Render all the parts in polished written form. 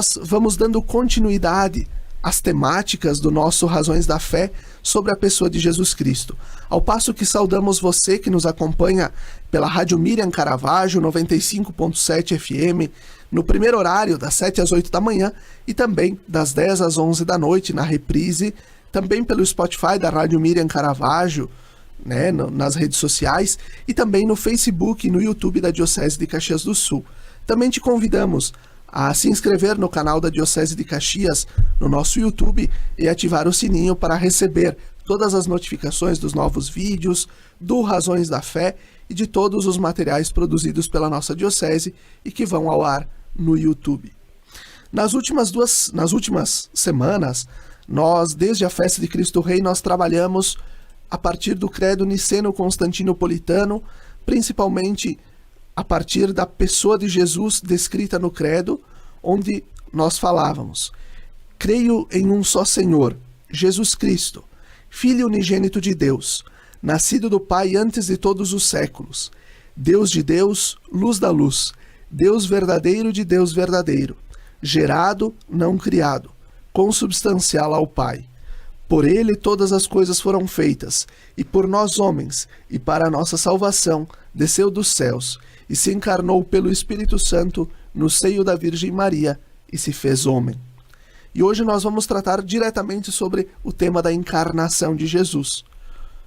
nós vamos dando continuidade às temáticas do nosso Razões da Fé sobre a pessoa de Jesus Cristo. Ao passo que saudamos você que nos acompanha pela Rádio Miriam Caravaggio, 95.7 FM, no primeiro horário, das 7 às 8 da manhã, e também das 10 às 11 da noite, na reprise, também pelo Spotify da Rádio Miriam Caravaggio, né, nas redes sociais, e também no Facebook e no YouTube da Diocese de Caxias do Sul. Também te convidamos a se inscrever no canal da Diocese de Caxias no nosso YouTube e ativar o sininho para receber todas as notificações dos novos vídeos, do Razões da Fé e de todos os materiais produzidos pela nossa Diocese e que vão ao ar no YouTube. Nas últimas semanas, nós, desde a Festa de Cristo Rei, nós trabalhamos a partir do credo niceno-constantinopolitano, principalmente a partir da pessoa de Jesus descrita no credo, onde nós falávamos: creio em um só Senhor, Jesus Cristo, Filho unigênito de Deus, nascido do Pai antes de todos os séculos, Deus de Deus, luz da luz, Deus verdadeiro de Deus verdadeiro, gerado, não criado, consubstancial ao Pai. Por ele todas as coisas foram feitas, e por nós homens, e para a nossa salvação, desceu dos céus, e se encarnou pelo Espírito Santo no seio da Virgem Maria, e se fez homem. E hoje nós vamos tratar diretamente sobre o tema da encarnação de Jesus.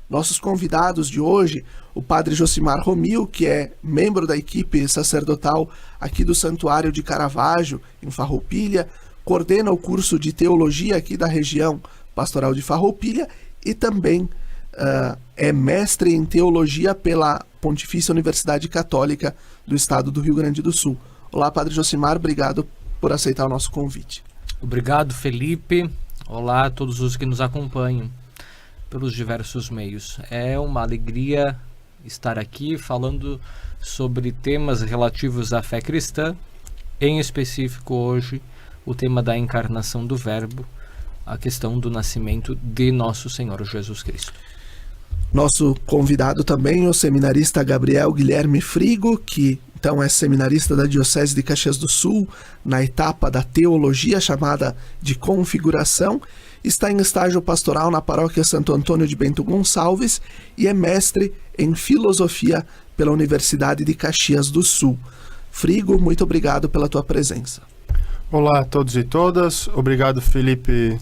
Nossos convidados de hoje, o Padre Josimar Romil, que é membro da equipe sacerdotal aqui do Santuário de Caravaggio, em Farroupilha, coordena o curso de teologia aqui da região pastoral de Farroupilha e também é mestre em teologia pela Pontifícia Universidade Católica do Estado do Rio Grande do Sul. Olá, Padre Josimar, obrigado por aceitar o nosso convite. Obrigado, Felipe. Olá a todos os que nos acompanham pelos diversos meios. É uma alegria estar aqui falando sobre temas relativos à fé cristã, em específico hoje o tema da encarnação do Verbo, a questão do nascimento de nosso Senhor Jesus Cristo. Nosso convidado também, o seminarista Gabriel Guilherme Frigo, que então é seminarista da Diocese de Caxias do Sul, na etapa da teologia chamada de configuração, está em estágio pastoral na paróquia Santo Antônio de Bento Gonçalves e é mestre em filosofia pela Universidade de Caxias do Sul. Frigo, muito obrigado pela tua presença. Olá a todos e todas, obrigado, Felipe,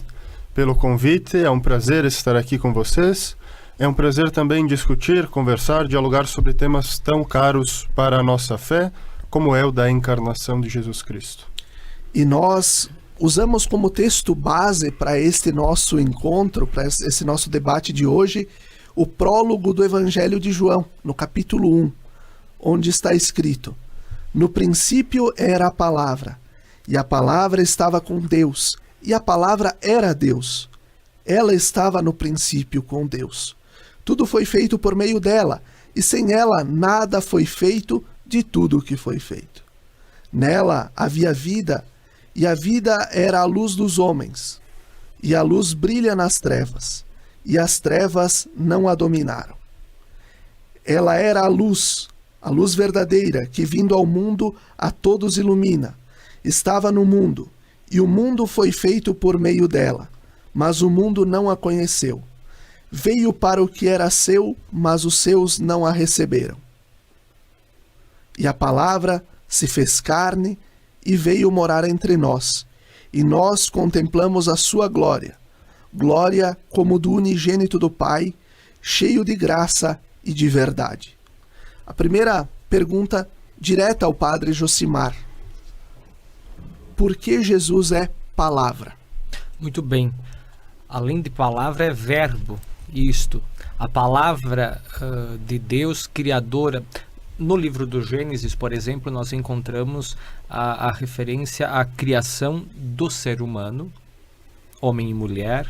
pelo convite, é um prazer estar aqui com vocês. É um prazer também discutir, conversar, dialogar sobre temas tão caros para a nossa fé, como é o da encarnação de Jesus Cristo. E nós usamos como texto base para este nosso encontro, para esse nosso debate de hoje, o prólogo do Evangelho de João, no capítulo 1, onde está escrito: no princípio era a palavra, e a palavra estava com Deus, e a palavra era Deus. Ela estava no princípio com Deus. Tudo foi feito por meio dela, e sem ela nada foi feito de tudo o que foi feito. Nela havia vida, e a vida era a luz dos homens. E a luz brilha nas trevas, e as trevas não a dominaram. Ela era a luz verdadeira, que vindo ao mundo a todos ilumina. Estava no mundo, e o mundo foi feito por meio dela, mas o mundo não a conheceu. Veio para o que era seu, mas os seus não a receberam. E a palavra se fez carne e veio morar entre nós, e nós contemplamos a sua glória, glória como do unigênito do Pai, cheio de graça e de verdade. A primeira pergunta direta ao Padre Josimar: por que Jesus é palavra? Muito bem. Além de palavra, é verbo. Isto, a palavra de Deus criadora. No livro do Gênesis, por exemplo, nós encontramos a referência à criação do ser humano, homem e mulher,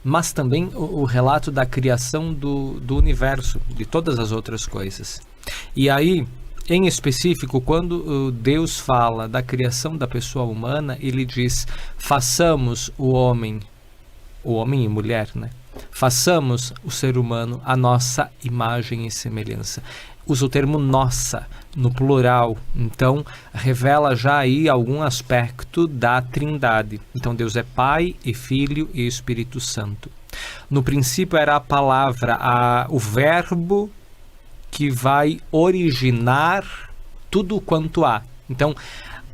mas também o relato da criação do universo, de todas as outras coisas. E aí, em específico, quando Deus fala da criação da pessoa humana, ele diz: façamos o homem e mulher, né? Façamos o ser humano à nossa imagem e semelhança. usa o termo nossa, no plural. Então, revela já aí algum aspecto da Trindade. Então, Deus é Pai e Filho e Espírito Santo. No princípio era a palavra, o verbo que vai originar tudo quanto há. Então,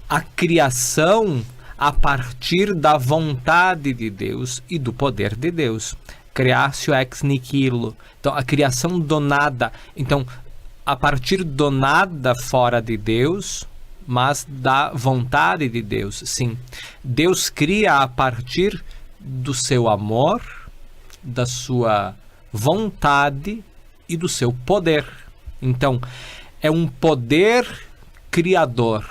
a criação a partir da vontade de Deus e do poder de Deus. Creatio ex nihilo. Então, a criação do nada. Então, a partir do nada fora de Deus, mas da vontade de Deus. Sim, Deus cria a partir do seu amor, da sua vontade e do seu poder. Então, é um poder criador.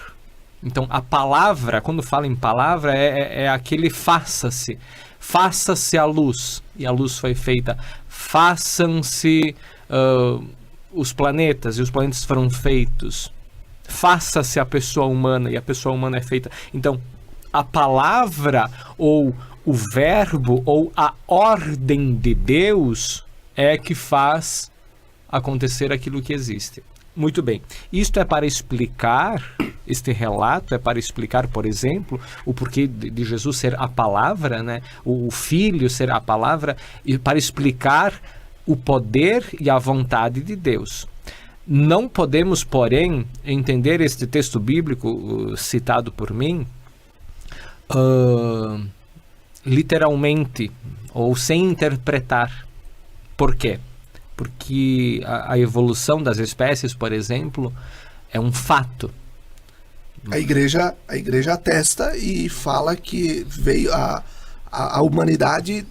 Então, a palavra, quando fala em palavra, é aquele faça-se. Faça-se a luz, e a luz foi feita. Façam-se os planetas, e os planetas foram feitos. Faça-se a pessoa humana, e a pessoa humana é feita. Então, a palavra, ou o verbo, ou a ordem de Deus é que faz acontecer aquilo que existe. Muito bem. Isto é para explicar, este relato é para explicar, por exemplo, o porquê de Jesus ser a palavra, né? O Filho ser a palavra, e para explicar o poder e a vontade de Deus. Não podemos, porém, entender este texto bíblico citado por mim literalmente ou sem interpretar. Por quê? Porque a evolução das espécies, por exemplo, é um fato. A igreja atesta e fala que veio a humanidade.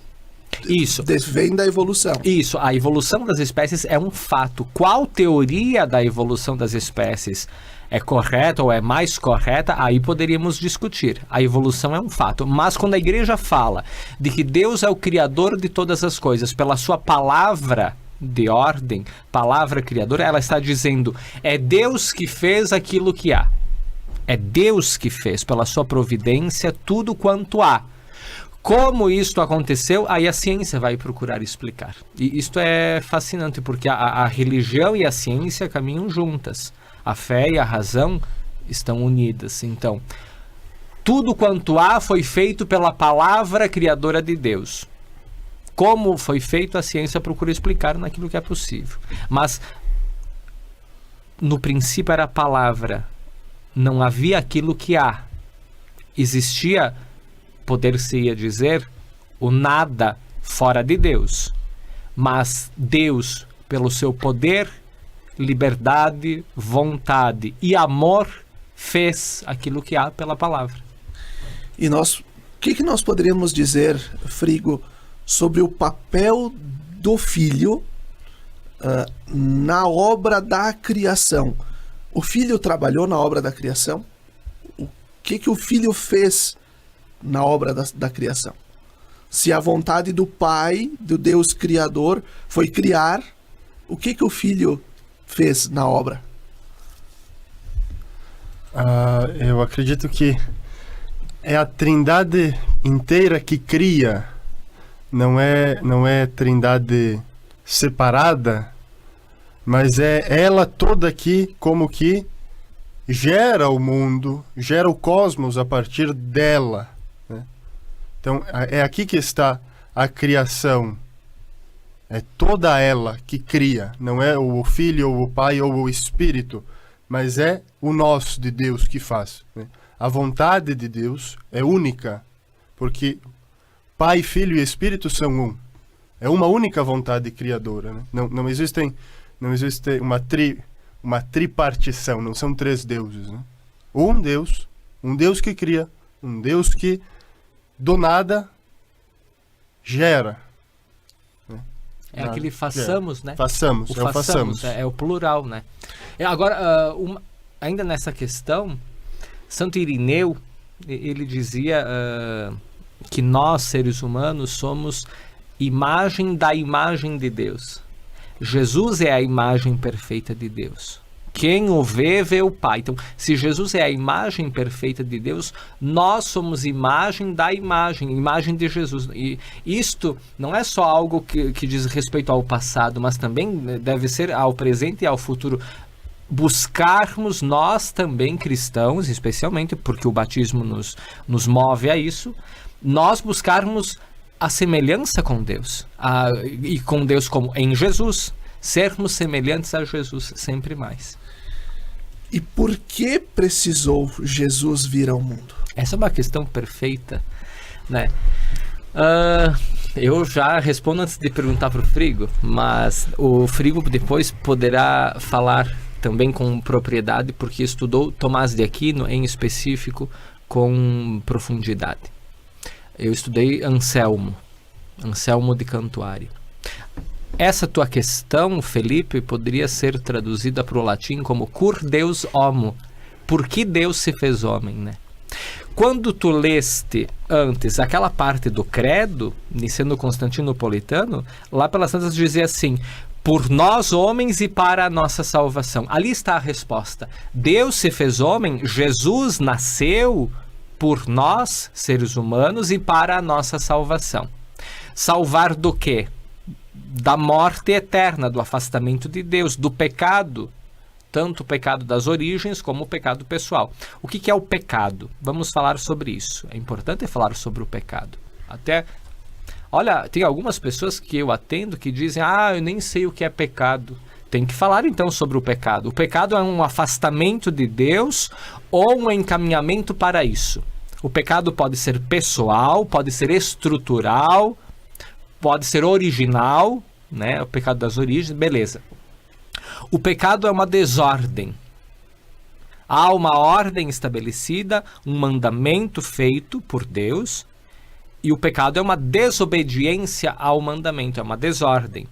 Isso. Vem da evolução. Isso, a evolução das espécies é um fato. Qual teoria da evolução das espécies é correta ou é mais correta? Aí poderíamos discutir. A evolução é um fato. Mas quando a igreja fala de que Deus é o criador de todas as coisas pela sua palavra de ordem, palavra criadora, ela está dizendo, é Deus que fez aquilo que há. É Deus que fez pela sua providência tudo quanto há. Como isto aconteceu, aí a ciência vai procurar explicar. E isto é fascinante, porque a religião e a ciência caminham juntas. A fé e a razão estão unidas. Então, tudo quanto há foi feito pela palavra criadora de Deus. Como foi feito, a ciência procura explicar naquilo que é possível. Mas, no princípio era a palavra. Não havia aquilo que há. Existia, poder-se-ia dizer, o nada fora de Deus. Mas Deus, pelo seu poder, liberdade, vontade e amor, fez aquilo que há pela palavra. E o que nós poderíamos dizer, Frigo, sobre o papel do Filho na obra da criação? O Filho trabalhou na obra da criação? O que o Filho fez na obra da criação? Se a vontade do Pai, do Deus Criador, foi criar, o que o Filho fez na obra? Eu acredito que é a Trindade inteira que cria. Não é Trindade separada, mas é ela toda aqui como que gera o mundo, gera o cosmos a partir dela, né? Então, é aqui que está a criação. É toda ela que cria. Não é o Filho, ou o Pai, ou o Espírito, mas é o nosso de Deus que faz, né? A vontade de Deus é única, porque Pai, Filho e Espírito são um. É uma única vontade criadora, né? Não existe uma tripartição, não são três deuses, né? Um Deus que cria, um Deus que do nada gera. Né? É aquele façamos, né? Façamos, o façamos. É o plural, né? Agora, ainda nessa questão, Santo Irineu, ele dizia que nós, seres humanos, somos imagem da imagem de Deus. Jesus é a imagem perfeita de Deus. Quem o vê, vê o Pai. Então, se Jesus é a imagem perfeita de Deus, nós somos imagem da imagem de Jesus. E isto não é só algo que diz respeito ao passado, mas também deve ser ao presente e ao futuro. Buscarmos nós também, cristãos, especialmente, porque o batismo nos move a isso, nós buscarmos a semelhança com Deus. E com Deus como em Jesus. Sermos semelhantes a Jesus sempre mais. E por que precisou Jesus vir ao mundo? Essa é uma questão perfeita, né? Eu já respondo antes de perguntar para o Frigo, mas o Frigo depois poderá falar também com propriedade, porque estudou Tomás de Aquino em específico com profundidade. Eu estudei Anselmo de Cantuário. Essa tua questão, Felipe, poderia ser traduzida para o latim como cur Deus homo. Por que Deus se fez homem, né? Quando tu leste antes aquela parte do credo, sendo constantinopolitano, lá pelas tantas dizia assim: por nós homens e para a nossa salvação. Ali está a resposta. Deus se fez homem, Jesus nasceu por nós, seres humanos, e para a nossa salvação. Salvar do quê? Da morte eterna, do afastamento de Deus, do pecado, tanto o pecado das origens como o pecado pessoal. O que é o pecado? Vamos falar sobre isso. É importante falar sobre o pecado. Olha, tem algumas pessoas que eu atendo que dizem: eu nem sei o que é pecado. Tem que falar então sobre o pecado. O pecado é um afastamento de Deus ou um encaminhamento para isso. O pecado pode ser pessoal, pode ser estrutural, pode ser original, né? O pecado das origens, beleza. O pecado é uma desordem. Há uma ordem estabelecida, um mandamento feito por Deus, e o pecado é uma desobediência ao mandamento, é uma desordem.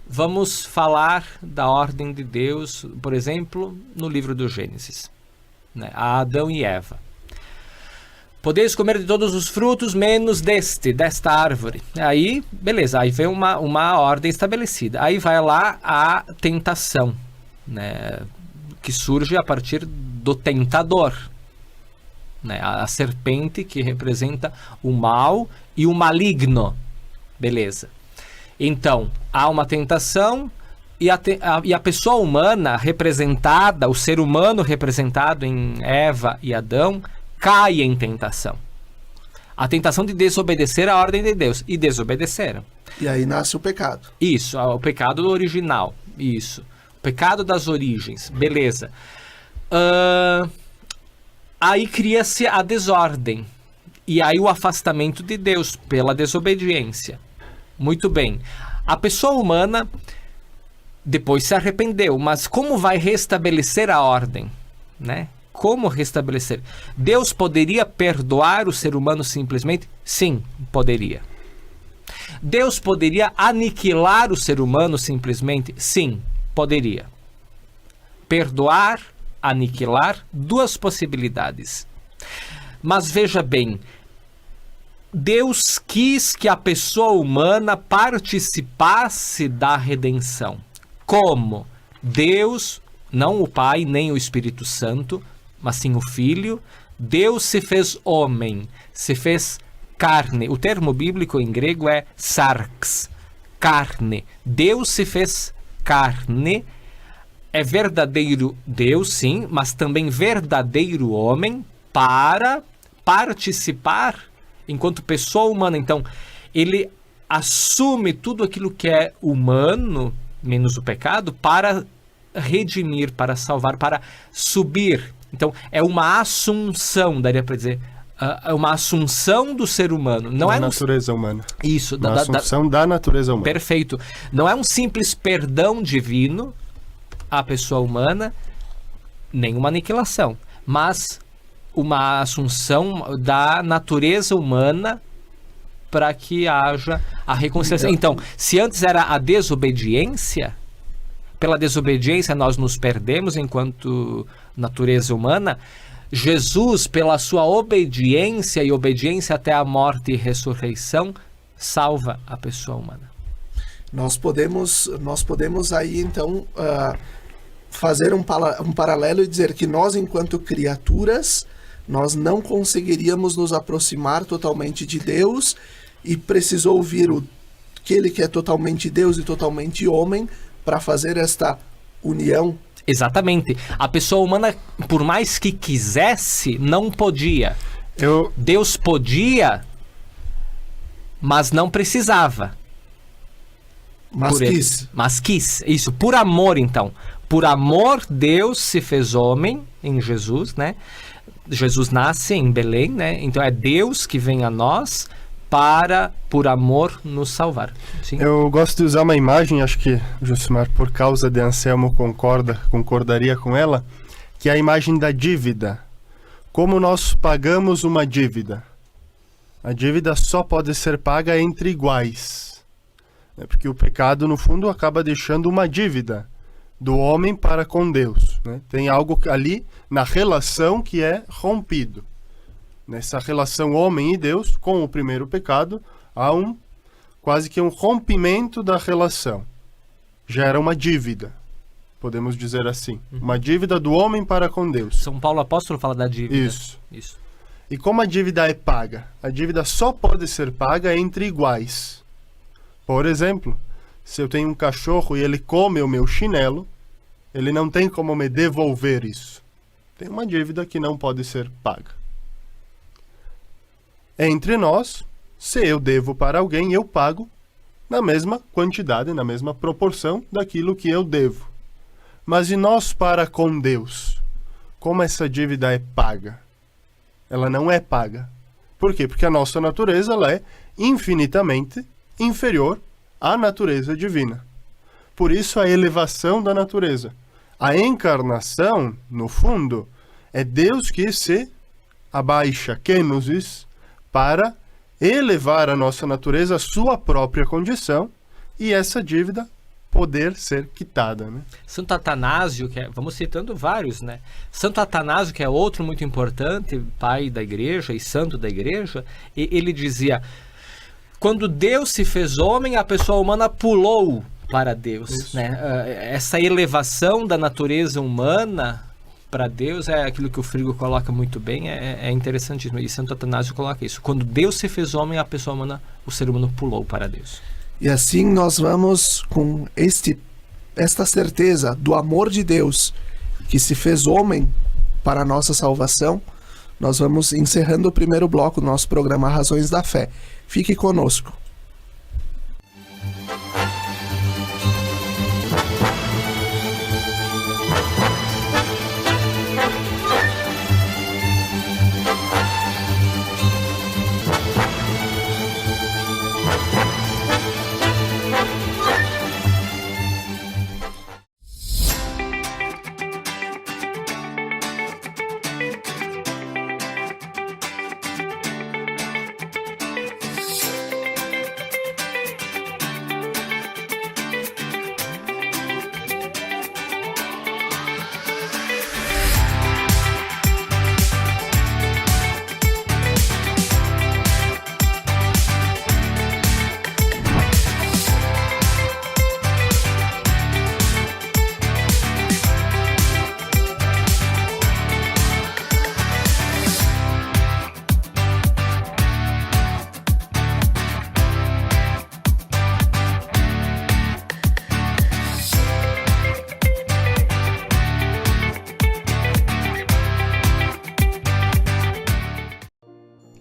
Vamos falar da ordem de Deus, por exemplo, no livro do Gênesis, né? A Adão e Eva. Podeis comer de todos os frutos, menos desta árvore. Aí, beleza, aí vem uma ordem estabelecida. Aí vai lá a tentação, né, que surge a partir do tentador, né, a serpente que representa o mal e o maligno. Beleza. Então, há uma tentação e a pessoa humana representada, o ser humano representado em Eva e Adão, cai em tentação. A tentação de desobedecer a ordem de Deus. E desobedeceram. E aí nasce o pecado. Isso, o pecado original. Isso. O pecado das origens. Beleza. Aí cria-se a desordem. E aí o afastamento de Deus pela desobediência. Muito bem. A pessoa humana depois se arrependeu. Mas como vai restabelecer a ordem? Né? Como restabelecer? Deus poderia perdoar o ser humano simplesmente? Sim, poderia. Deus poderia aniquilar o ser humano simplesmente? Sim, poderia. Perdoar, aniquilar, duas possibilidades. Mas veja bem, Deus quis que a pessoa humana participasse da redenção. Como? Deus, não o Pai, nem o Espírito Santo, mas sim o Filho, Deus se fez homem, se fez carne. O termo bíblico em grego é sarx, carne. Deus se fez carne, é verdadeiro Deus, sim, mas também verdadeiro homem para participar enquanto pessoa humana. Então, ele assume tudo aquilo que é humano, menos o pecado, para redimir, para salvar, para subir. Então, é uma assunção, daria para dizer, é uma assunção do ser humano. Não é natureza humana. Isso. Uma assunção da natureza humana. Perfeito. Não é um simples perdão divino à pessoa humana, nem uma aniquilação, mas uma assunção da natureza humana para que haja a reconciliação. Então, se antes era a desobediência, pela desobediência nós nos perdemos enquanto natureza humana, Jesus, pela sua obediência e obediência até a morte e ressurreição, salva a pessoa humana. Nós podemos aí então fazer um paralelo e dizer que nós, enquanto criaturas, nós não conseguiríamos nos aproximar totalmente de Deus e precisou ouvir aquele que é totalmente Deus e totalmente homem para fazer esta união. Exatamente. A pessoa humana, por mais que quisesse, não podia. Deus podia, mas não precisava. Mas quis. Isso, por amor, então. Por amor, Deus se fez homem em Jesus, né? Jesus nasce em Belém, né? Então é Deus que vem a nós para, por amor, nos salvar. Sim? Eu gosto de usar uma imagem, acho que o Josimar, por causa de Anselmo, concordaria com ela, que é a imagem da dívida. Como nós pagamos uma dívida? A dívida só pode ser paga entre iguais. Porque o pecado, no fundo, acaba deixando uma dívida do homem para com Deus, né? Tem algo ali na relação que é rompido. Nessa relação homem e Deus, com o primeiro pecado, há quase que um rompimento da relação. Gera uma dívida, podemos dizer assim. Uma dívida do homem para com Deus. São Paulo Apóstolo fala da dívida. Isso. E como a dívida é paga? A dívida só pode ser paga entre iguais. Por exemplo, se eu tenho um cachorro e ele come o meu chinelo, ele não tem como me devolver isso. Tem uma dívida que não pode ser paga. Entre nós, se eu devo para alguém, eu pago na mesma quantidade, na mesma proporção daquilo que eu devo. Mas e nós para com Deus? Como essa dívida é paga? Ela não é paga. Por quê? Porque a nossa natureza ela é infinitamente inferior à natureza divina. Por isso a elevação da natureza. A encarnação, no fundo, é Deus que se abaixa, que nos para elevar a nossa natureza à sua própria condição e essa dívida poder ser quitada, né? Santo Atanásio, vamos citando vários, né? Santo Atanásio, que é outro muito importante, pai da igreja e santo da igreja, ele dizia: quando Deus se fez homem, a pessoa humana pulou para Deus, né? Essa elevação da natureza humana para Deus é aquilo que o Frigo coloca muito bem, é interessantíssimo. E Santo Atanásio coloca isso. Quando Deus se fez homem, a pessoa humana, o ser humano pulou para Deus. E assim nós vamos com esta certeza do amor de Deus que se fez homem para a nossa salvação, nós vamos encerrando o primeiro bloco do nosso programa Razões da Fé. Fique conosco.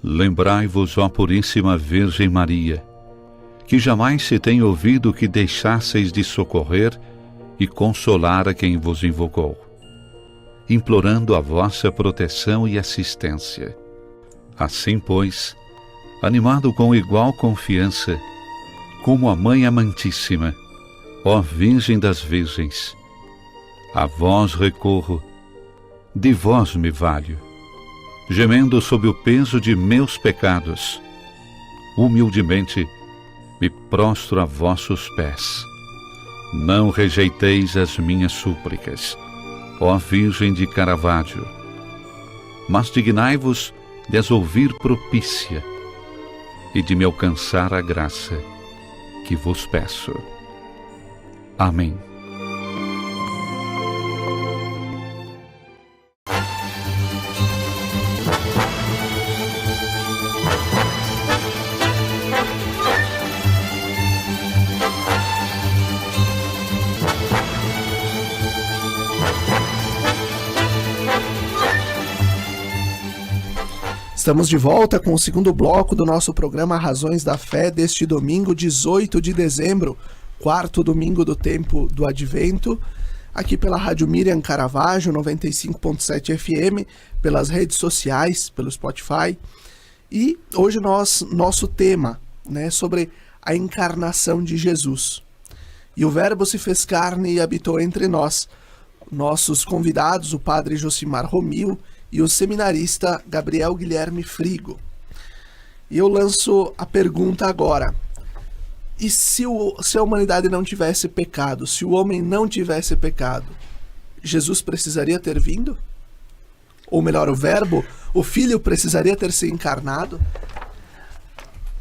Lembrai-vos, ó Puríssima Virgem Maria, que jamais se tem ouvido que deixasseis de socorrer e consolar a quem vos invocou, implorando a vossa proteção e assistência. Assim, pois, animado com igual confiança, como a Mãe Amantíssima, ó Virgem das Virgens, a vós recorro, de vós me valho, gemendo sob o peso de meus pecados, humildemente me prostro a vossos pés. Não rejeiteis as minhas súplicas, ó Virgem de Caravaggio, mas dignai-vos de as ouvir propícia e de me alcançar a graça que vos peço. Amém. Estamos de volta com o segundo bloco do nosso programa Razões da Fé deste domingo, 18 de dezembro, quarto domingo do tempo do Advento, aqui pela Rádio Miriam Caravaggio, 95.7 FM, pelas redes sociais, pelo Spotify. E hoje nosso tema, né, sobre a encarnação de Jesus. E o Verbo se fez carne e habitou entre nós. Nossos convidados, o padre Josimar Romil e o seminarista Gabriel Guilherme Frigo. E eu lanço a pergunta agora. E se a humanidade não tivesse pecado, se o homem não tivesse pecado, Jesus precisaria ter vindo? Ou melhor, o Verbo, o Filho, precisaria ter se encarnado?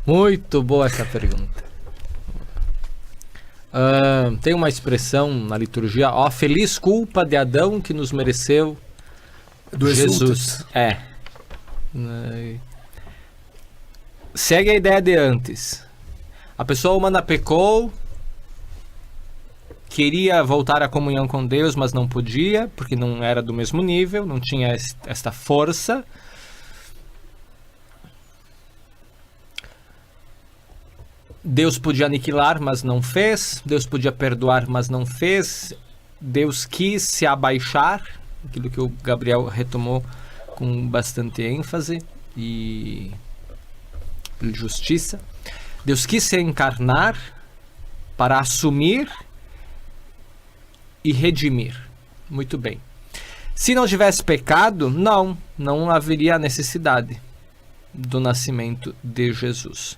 Muito boa essa pergunta. Tem uma expressão na liturgia, feliz culpa de Adão que nos mereceu Do Jesus. Segue a ideia de antes. A pessoa humana pecou, queria voltar à comunhão com Deus, mas não podia, porque não era do mesmo nível, não tinha esta força. Deus podia aniquilar, mas não fez. Deus podia perdoar, mas não fez. Deus quis se abaixar, aquilo que o Gabriel retomou com bastante ênfase e justiça. Deus quis se encarnar para assumir e redimir. Muito bem. Se não tivesse pecado, não haveria necessidade do nascimento de Jesus.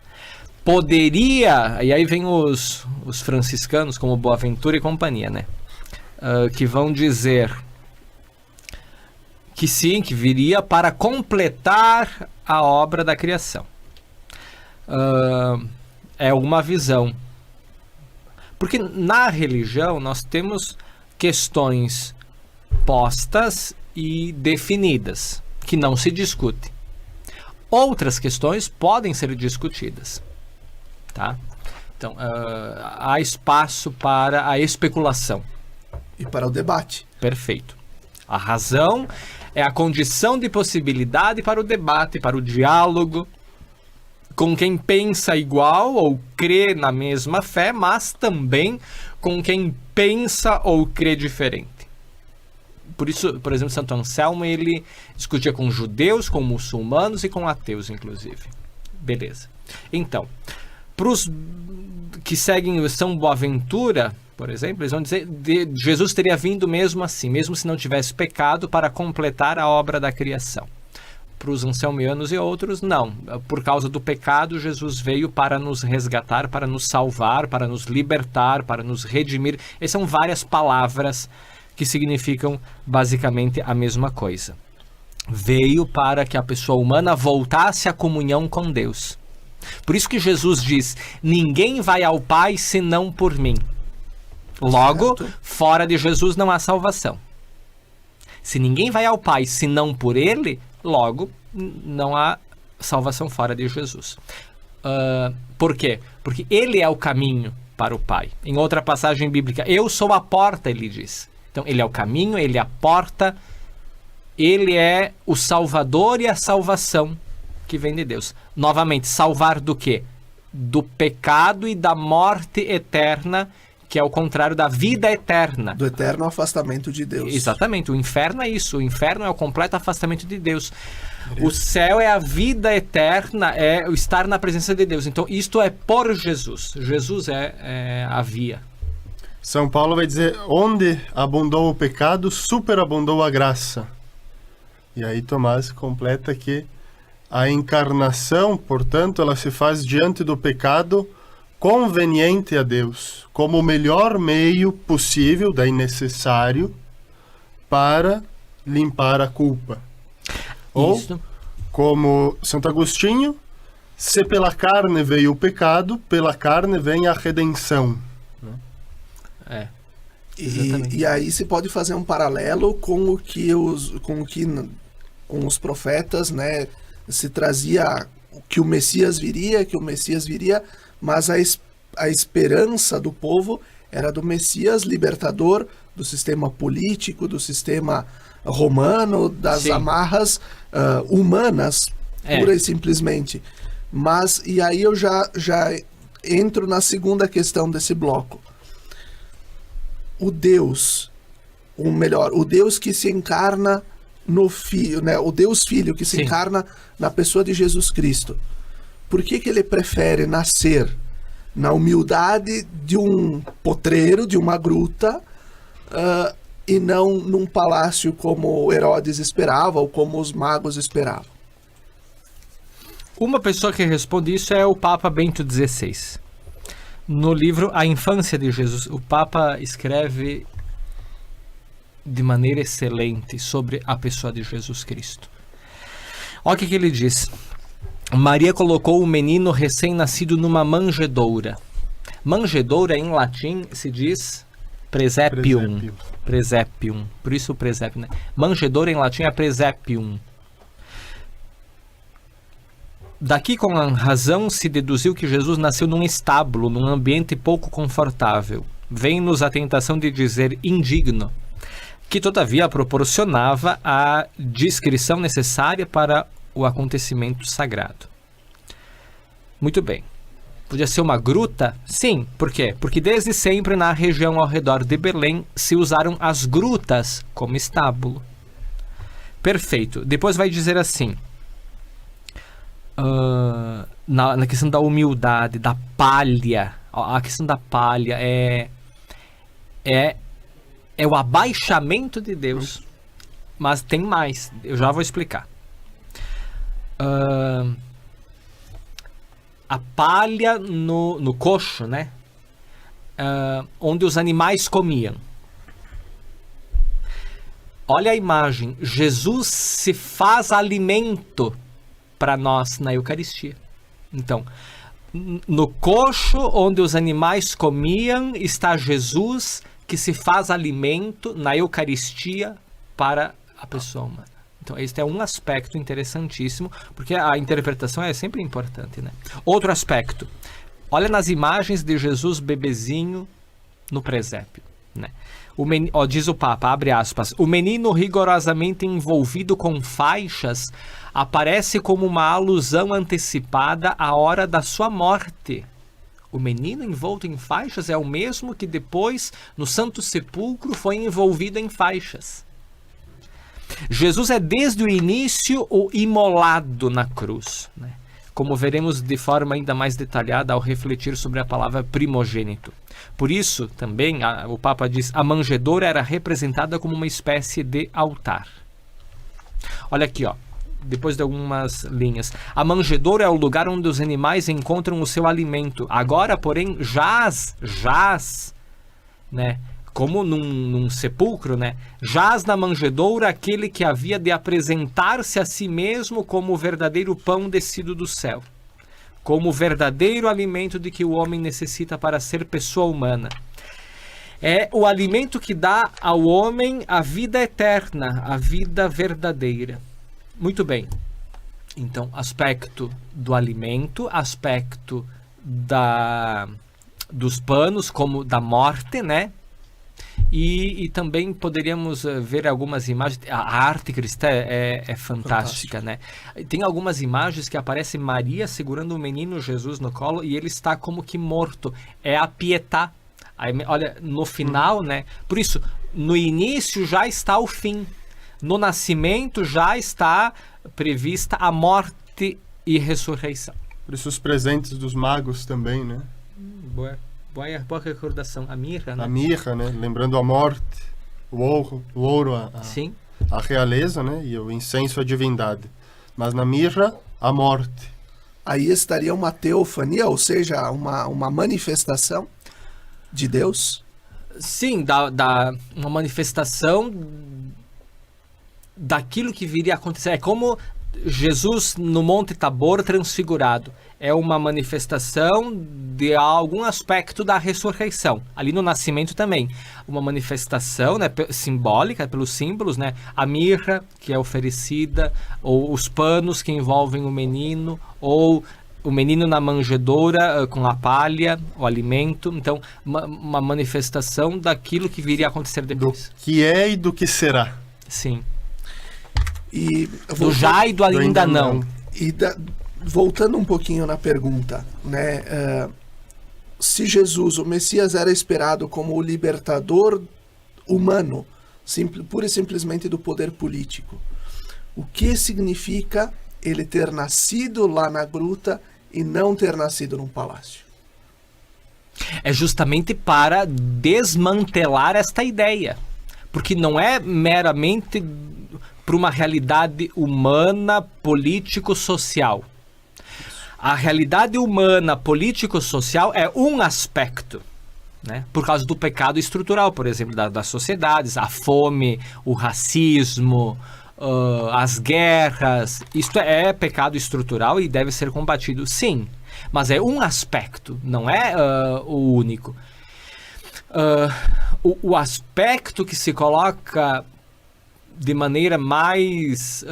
Poderia, e aí vem os franciscanos, como Boaventura e companhia, né? Que vão dizer que sim, que viria para completar a obra da criação. É uma visão. Porque na religião nós temos questões postas e definidas, que não se discute. Outras questões podem ser discutidas. Tá? Então, há espaço para a especulação. E para o debate. Perfeito. A razão é a condição de possibilidade para o debate, para o diálogo, com quem pensa igual ou crê na mesma fé, mas também com quem pensa ou crê diferente. Por isso, por exemplo, Santo Anselmo, ele discutia com judeus, com muçulmanos e com ateus, inclusive. Beleza. Então, para os que seguem São Boaventura, por exemplo, eles vão dizer que Jesus teria vindo mesmo assim, mesmo se não tivesse pecado, para completar a obra da criação. Para os anselmianos e outros, não. Por causa do pecado, Jesus veio para nos resgatar, para nos salvar, para nos libertar, para nos redimir. Essas são várias palavras que significam basicamente a mesma coisa. Veio para que a pessoa humana voltasse à comunhão com Deus. Por isso que Jesus diz, ninguém vai ao Pai senão por mim. Logo, fora de Jesus não há salvação. Se ninguém vai ao Pai senão por Ele, logo, não há salvação fora de Jesus. Por quê? Porque Ele é o caminho para o Pai. Em outra passagem bíblica, eu sou a porta, ele diz. Então, Ele é o caminho, Ele é a porta, Ele é o Salvador e a salvação que vem de Deus. Novamente, salvar do quê? Do pecado e da morte eterna, que é o contrário da vida eterna. Do eterno afastamento de Deus. Exatamente, o inferno é isso. O inferno é o completo afastamento de Deus. O céu é a vida eterna, é o estar na presença de Deus. Então, isto é por Jesus. Jesus é a via. São Paulo vai dizer, onde abundou o pecado, superabundou a graça. E aí Tomás completa que a encarnação, portanto, ela se faz diante do pecado conveniente a Deus, como o melhor meio possível, daí necessário, para limpar a culpa. Isso. Ou, como Santo Agostinho, se pela carne veio o pecado, pela carne vem a redenção. E aí se pode fazer um paralelo com os profetas, né? Se trazia que o Messias viria, mas a esperança do povo era do Messias libertador do sistema político, do sistema romano, das amarras humanas pura e simplesmente. Mas, e aí eu já entro na segunda questão desse bloco. O Deus que se encarna no Filho, né? O Deus Filho que se Sim. encarna na pessoa de Jesus Cristo. Por que ele prefere nascer na humildade de um potreiro, de uma gruta, e não num palácio como Herodes esperava ou como os magos esperavam? Uma pessoa que responde isso é o Papa Bento XVI. No livro A Infância de Jesus, o Papa escreve de maneira excelente sobre a pessoa de Jesus Cristo. Olha o que ele diz. Maria colocou o menino recém-nascido numa manjedoura. Manjedoura em latim se diz presepium. Presepium. Por isso o presépio, né? Manjedoura em latim é presepium. Daqui, com a razão, se deduziu que Jesus nasceu num estábulo, num ambiente pouco confortável. Vem-nos a tentação de dizer indigno, que todavia proporcionava a discrição necessária para o acontecimento sagrado. Muito bem. Podia ser uma gruta? Sim. Por quê? Porque desde sempre na região ao redor de Belém se usaram as grutas como estábulo. Perfeito. Depois vai dizer assim, na questão da humildade, da palha. A questão da palha é o abaixamento de Deus. Mas tem mais. Eu já vou explicar. A palha no coxo, né? Onde os animais comiam. Olha a imagem. Jesus se faz alimento para nós na Eucaristia. Então, no coxo onde os animais comiam está Jesus que se faz alimento na Eucaristia para a pessoa humana. Então, este é um aspecto interessantíssimo, porque a interpretação é sempre importante, né? Outro aspecto. Olha nas imagens de Jesus bebezinho no presépio, né? Diz o Papa, abre aspas, o menino rigorosamente envolvido com faixas aparece como uma alusão antecipada à hora da sua morte. O menino envolto em faixas é o mesmo que depois, no Santo Sepulcro, foi envolvido em faixas. Jesus é desde o início o imolado na cruz, né? Como veremos de forma ainda mais detalhada ao refletir sobre a palavra primogênito. Por isso, também, o Papa diz, a manjedoura era representada como uma espécie de altar. Olha aqui, ó, depois de algumas linhas. A manjedoura é o lugar onde os animais encontram o seu alimento. Agora, porém, jaz, né? Como num sepulcro, né? Jaz na manjedoura aquele que havia de apresentar-se a si mesmo como o verdadeiro pão descido do céu, como o verdadeiro alimento de que o homem necessita para ser pessoa humana. É o alimento que dá ao homem a vida eterna, a vida verdadeira. Muito bem. Então, aspecto do alimento, aspecto dos panos, como da morte, né? E também poderíamos ver algumas imagens. A arte cristã é fantástica, né? Tem algumas imagens que aparece Maria segurando o menino Jesus no colo e ele está como que morto. É a Pietà. Aí, olha, no final, né? Por isso, no início já está o fim. No nascimento já está prevista a morte e ressurreição. Por isso os presentes dos magos também, né? Boa recordação. A mirra, né? A mirra, né? Lembrando a morte, o ouro, Sim. a realeza, né? E o incenso, a divindade. Mas na mirra, a morte. Aí estaria uma teofania, ou seja, uma manifestação de Deus? Sim, uma manifestação daquilo que viria a acontecer. É como Jesus no Monte Tabor transfigurado. É uma manifestação de algum aspecto da ressurreição. Ali no nascimento também. Uma manifestação, né, simbólica, pelos símbolos, né? A mirra que é oferecida, ou os panos que envolvem o menino, ou o menino na manjedoura com a palha, o alimento. Então, uma manifestação daquilo que viria a acontecer depois. Do que é e do que será. Sim. E Do já e do ainda não. Voltando um pouquinho na pergunta, né? Se Jesus, o Messias, era esperado como o libertador humano, pura e simplesmente do poder político, o que significa ele ter nascido lá na gruta e não ter nascido num palácio? É justamente para desmantelar esta ideia, porque não é meramente para uma realidade humana, político-social. A realidade humana, político-social é um aspecto, né? Por causa do pecado estrutural, por exemplo, das sociedades, a fome, o racismo, as guerras. Isto é pecado estrutural e deve ser combatido, sim. Mas é um aspecto, não é o único. O aspecto que se coloca de maneira mais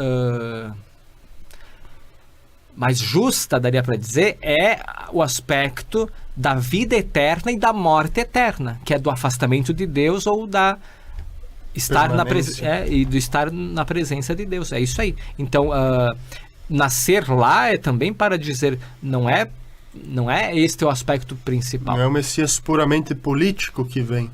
justa, daria para dizer, é o aspecto da vida eterna e da morte eterna, que é do afastamento de Deus ou da estar na presença de Deus. É isso aí. Então, nascer lá é também para dizer, não é este o aspecto principal. Não é o Messias puramente político que vem.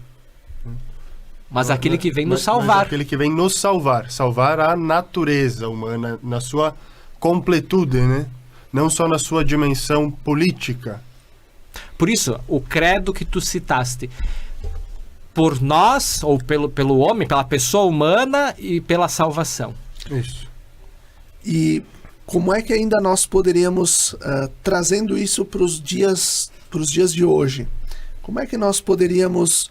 Mas aquele que vem nos salvar. Mas aquele que vem nos salvar. Salvar a natureza humana na sua completude, né? Não só na sua dimensão política. Por isso, o credo que tu citaste, por nós, ou pelo homem, pela pessoa humana e pela salvação. Isso. E como é que ainda nós poderíamos, trazendo isso para os dias de hoje, como é que nós podemos,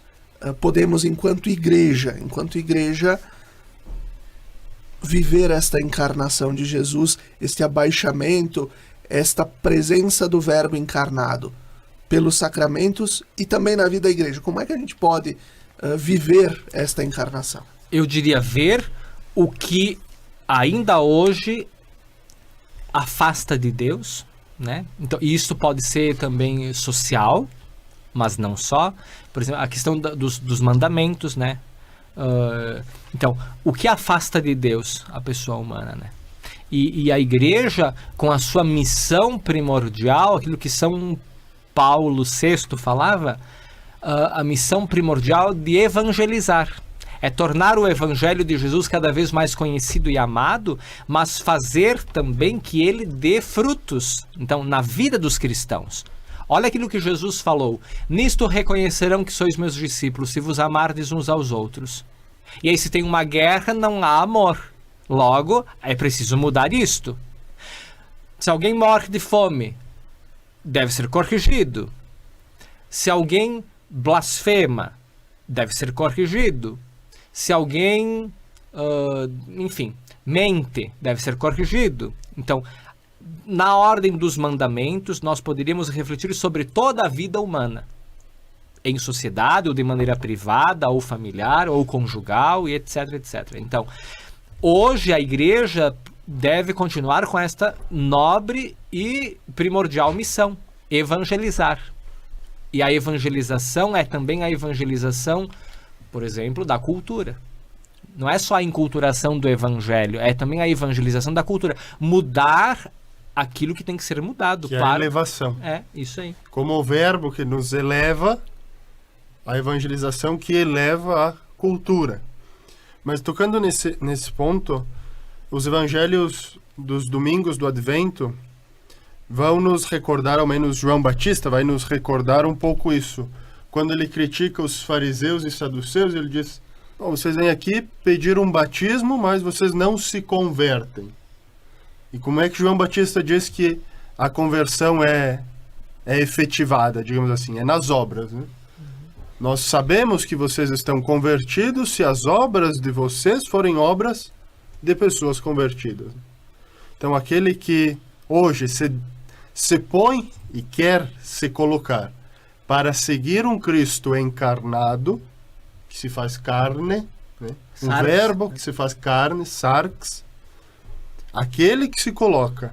enquanto igreja, viver esta encarnação de Jesus, este abaixamento, esta presença do Verbo encarnado pelos sacramentos e também na vida da igreja? Como é que a gente pode viver esta encarnação? Eu diria ver o que ainda hoje afasta de Deus, né? Então, isso pode ser também social, mas não só. Por exemplo, a questão dos mandamentos, né? Então, o que afasta de Deus a pessoa humana, né? E a igreja, com a sua missão primordial, aquilo que São Paulo VI falava, a missão primordial de evangelizar. É tornar o evangelho de Jesus cada vez mais conhecido e amado, mas fazer também que ele dê frutos, então, na vida dos cristãos. Olha aquilo que Jesus falou: nisto reconhecerão que sois meus discípulos, se vos amardes uns aos outros. E aí, se tem uma guerra, não há amor. Logo, é preciso mudar isto. Se alguém morre de fome, deve ser corrigido. Se alguém blasfema, deve ser corrigido. Se alguém, mente, deve ser corrigido. Então, na ordem dos mandamentos, nós poderíamos refletir sobre toda a vida humana, em sociedade, ou de maneira privada, ou familiar, ou conjugal, e etc, etc. Então, hoje a igreja deve continuar com esta nobre e primordial missão: evangelizar. E a evangelização é também a evangelização, por exemplo, da cultura. Não é só a enculturação do evangelho, é também a evangelização da cultura. Mudar aquilo que tem que ser mudado. Que é a elevação. É, isso aí. Como o verbo que nos eleva, a evangelização que eleva a cultura. Mas tocando nesse ponto, os evangelhos dos domingos do Advento vão nos recordar, ao menos João Batista vai nos recordar um pouco isso. Quando ele critica os fariseus e saduceus, ele diz: vocês vêm aqui pedir um batismo, mas vocês não se convertem. E como é que João Batista diz que a conversão é efetivada, digamos assim? É nas obras, né? Nós sabemos que vocês estão convertidos se as obras de vocês forem obras de pessoas convertidas. Então, aquele que hoje se põe e quer se colocar para seguir um Cristo encarnado, que se faz carne, né? Um verbo que se faz carne, sarx, aquele que se coloca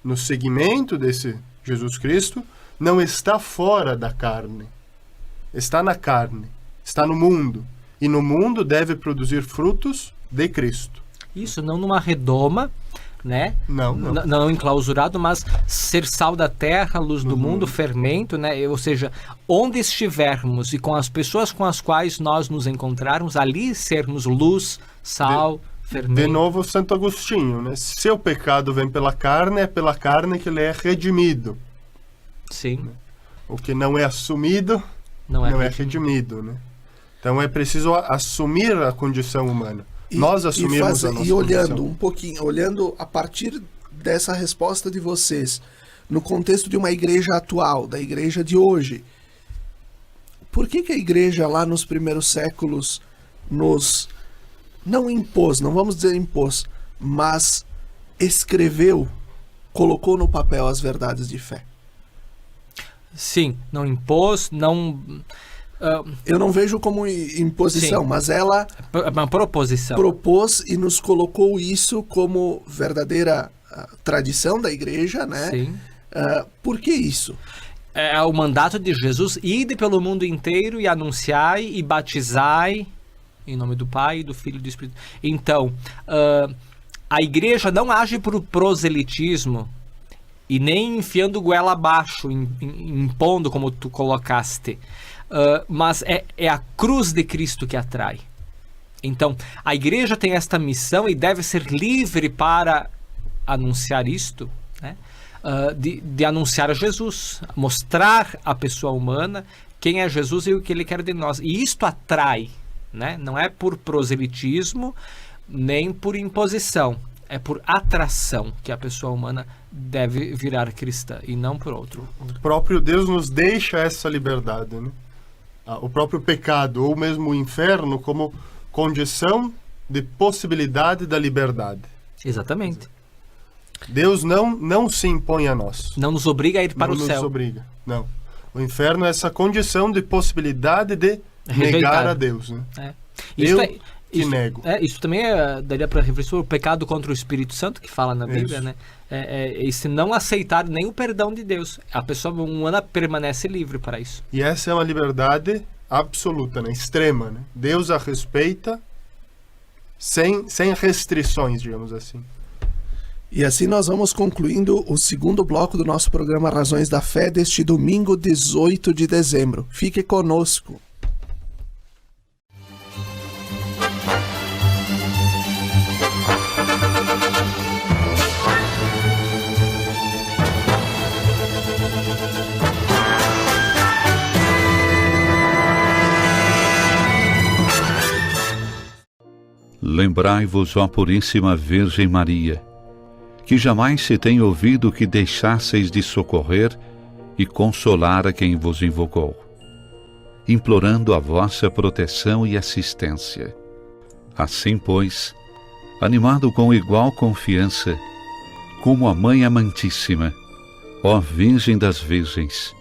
no seguimento desse Jesus Cristo não está fora da carne. Está na carne, está no mundo. E no mundo deve produzir frutos de Cristo. Isso, não numa redoma, né? Não. Enclausurado, mas ser sal da terra, luz do mundo, fermento, né? Ou seja, onde estivermos e com as pessoas com as quais nós nos encontrarmos, ali sermos luz, sal, fermento. De novo, Santo Agostinho, né? Se o pecado vem pela carne, é pela carne que ele é redimido. Sim. O que não é assumido, não é redimido, né? Então é preciso assumir a condição humana. Nós assumimos a nossa olhando condição. um pouquinho, olhando a partir dessa resposta de vocês, no contexto de uma igreja atual, da igreja de hoje, por que a igreja lá nos primeiros séculos nos não impôs, não vamos dizer impôs, mas escreveu, colocou no papel as verdades de fé? Sim, não impôs, não... eu não vejo como imposição, sim, mas ela uma proposição. Propôs e nos colocou isso como verdadeira tradição da igreja, né? Sim. Por que isso? É o mandato de Jesus: ide pelo mundo inteiro e anunciai e batizai em nome do Pai, do Filho e do Espírito. Então, a igreja não age por proselitismo e nem enfiando goela abaixo, impondo, como tu colocaste. Mas é a cruz de Cristo que atrai. Então, a igreja tem esta missão e deve ser livre para anunciar isto, né? De anunciar a Jesus, mostrar à pessoa humana quem é Jesus e o que ele quer de nós. E isto atrai, né? Não é por proselitismo, nem por imposição. É por atração que a pessoa humana deve virar cristã e não por outro. O próprio Deus nos deixa essa liberdade, né? O próprio pecado ou mesmo o inferno como condição de possibilidade da liberdade. Exatamente. Deus não se impõe a nós. Não nos obriga a ir para o céu. Não nos obriga, não. O inferno é essa condição de possibilidade de negar a Deus, né? Isso também daria para refletir o pecado contra o Espírito Santo, que fala na Bíblia, né? E se não aceitar nem o perdão de Deus, a pessoa humana permanece livre para isso. E essa é uma liberdade absoluta, né? Extrema, né? Deus a respeita sem restrições, digamos assim. E assim nós vamos concluindo o segundo bloco do nosso programa Razões da Fé deste domingo 18 de dezembro. Fique conosco. Lembrai-vos, ó Puríssima Virgem Maria, que jamais se tem ouvido que deixasseis de socorrer e consolar a quem vos invocou, implorando a vossa proteção e assistência. Assim, pois, animado com igual confiança, como a Mãe Amantíssima, ó Virgem das Virgens,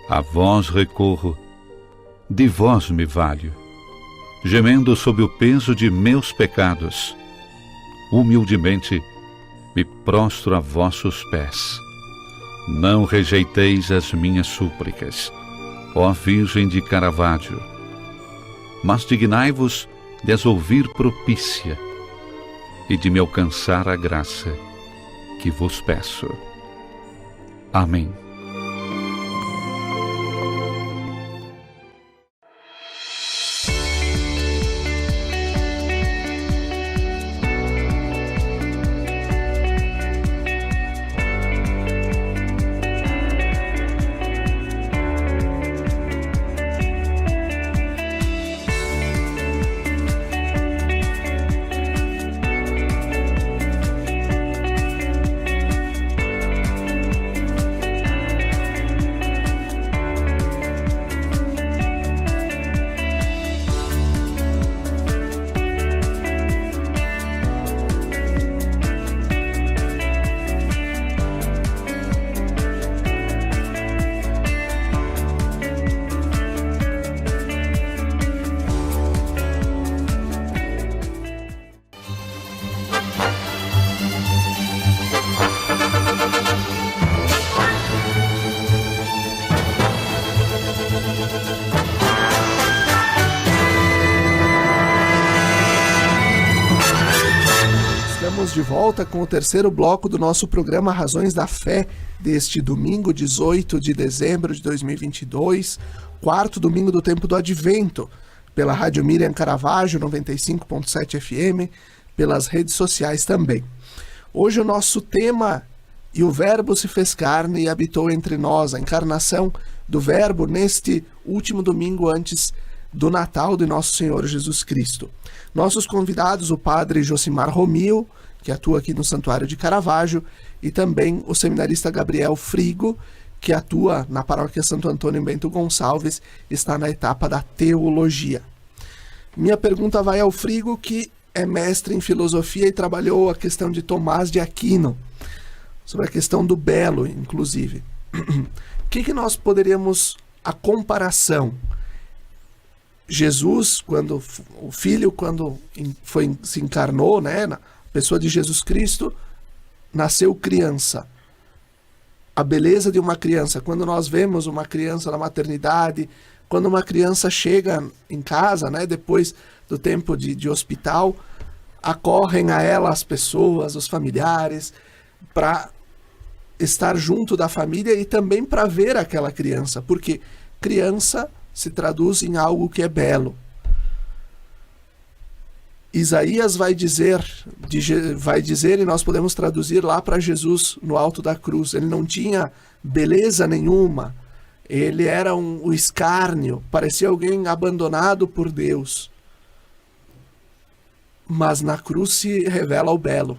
a vós recorro, de vós me valho, gemendo sob o peso de meus pecados, humildemente me prostro a vossos pés. Não rejeiteis as minhas súplicas, ó Virgem de Caravaggio, mas dignai-vos de as ouvir propícia e de me alcançar a graça que vos peço. Amém. estamos de volta com o terceiro bloco do nosso programa Razões da Fé, deste domingo 18 de dezembro de 2022, quarto domingo do tempo do Advento, pela Rádio Miriam Caravaggio 95.7 FM, pelas redes sociais também. Hoje o nosso tema: e o Verbo se fez carne e habitou entre nós, a encarnação do Verbo neste último domingo antes do Natal de Nosso Senhor Jesus Cristo. Nossos convidados, o padre Josimar Romil, que atua aqui no Santuário de Caravaggio, e também o seminarista Gabriel Frigo, que atua na Paróquia Santo Antônio em Bento Gonçalves, está na etapa da teologia. Minha pergunta vai ao Frigo, que é mestre em filosofia e trabalhou a questão de Tomás de Aquino, sobre a questão do belo, inclusive. O que nós poderíamos, a comparação? Jesus, quando o Filho, quando se encarnou, né, na pessoa de Jesus Cristo, nasceu criança. A beleza de uma criança, quando nós vemos uma criança na maternidade, quando uma criança chega em casa, né, depois do tempo de hospital, acorrem a ela as pessoas, os familiares, para estar junto da família e também para ver aquela criança, porque criança se traduz em algo que é belo. Isaías vai dizer, e nós podemos traduzir lá para Jesus no alto da cruz. Ele não tinha beleza nenhuma, ele era o escárnio, parecia alguém abandonado por Deus. Mas na cruz se revela o belo.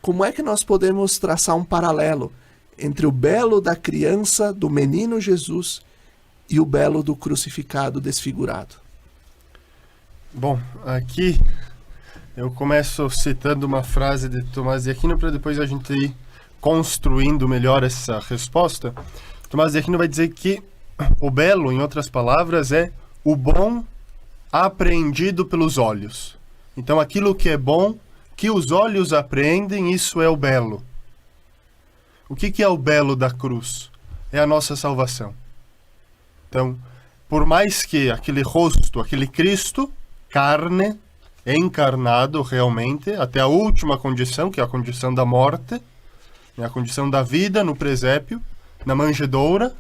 Como é que nós podemos traçar um paralelo entre o belo da criança, do menino Jesus, e o belo do crucificado desfigurado? Bom, aqui eu começo citando uma frase de Tomás de Aquino para depois a gente ir construindo melhor essa resposta. Tomás de Aquino vai dizer que o belo, em outras palavras, é o bom apreendido pelos olhos. Então, aquilo que é bom, que os olhos apreendem, isso é o belo. O que é o belo da cruz? É a nossa salvação. Então, por mais que aquele rosto, aquele Cristo, carne, é encarnado realmente, até a última condição, que é a condição da morte, a condição da vida no presépio, na manjedoura,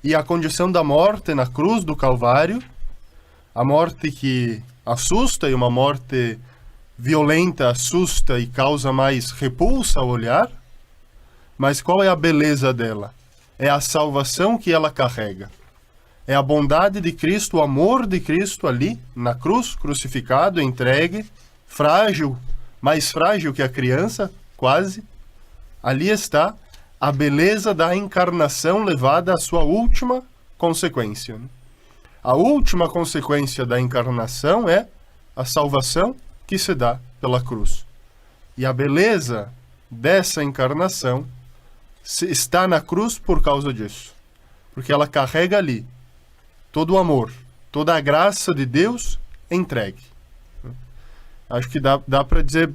e a condição da morte na cruz do Calvário, a morte que assusta, e uma morte violenta assusta e causa mais repulsa ao olhar, mas qual é a beleza dela? É a salvação que ela carrega. É a bondade de Cristo, o amor de Cristo ali, na cruz, crucificado, entregue, frágil, mais frágil que a criança, quase. Ali está a beleza da encarnação levada à sua última consequência. A última consequência da encarnação é a salvação que se dá pela cruz. E a beleza dessa encarnação está na cruz por causa disso. Porque ela carrega ali todo o amor, toda a graça de Deus entregue. Acho que dá para dizer,